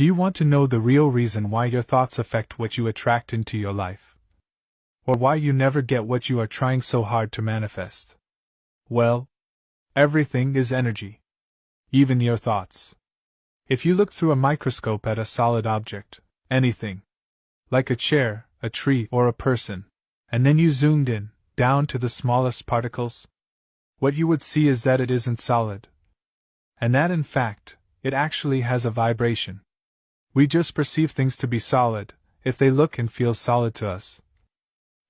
Do you want to know the real reason why your thoughts affect what you attract into your life? Or why you never get what you are trying so hard to manifest? Well, everything is energy. Even your thoughts. If you look through a microscope at a solid object, anything, like a chair, a tree, or a person, and then you zoomed in, down to the smallest particles, what you would see is that it isn't solid. And that in fact, it actually has a vibration. We just perceive things to be solid, if they look and feel solid to us.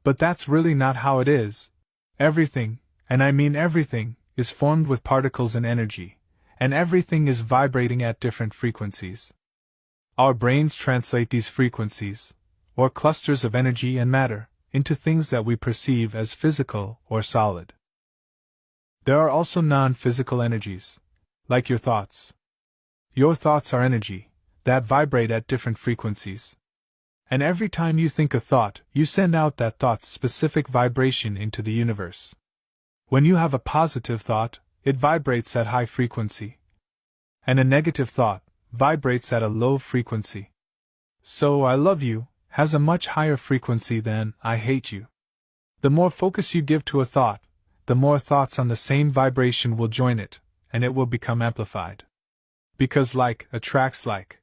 But that's really not how it is. Everything, and I mean everything, is formed with particles and energy, and everything is vibrating at different frequencies. Our brains translate these frequencies, or clusters of energy and matter, into things that we perceive as physical or solid. There are also non-physical energies, like your thoughts. Your thoughts are energy that vibrate at different frequencies. And every time you think a thought, you send out that thought's specific vibration into the universe. When you have a positive thought, it vibrates at high frequency. And a negative thought vibrates at a low frequency. So I love you has a much higher frequency than I hate you. The more focus you give to a thought, the more thoughts on the same vibration will join it, and it will become amplified. Because like attracts like.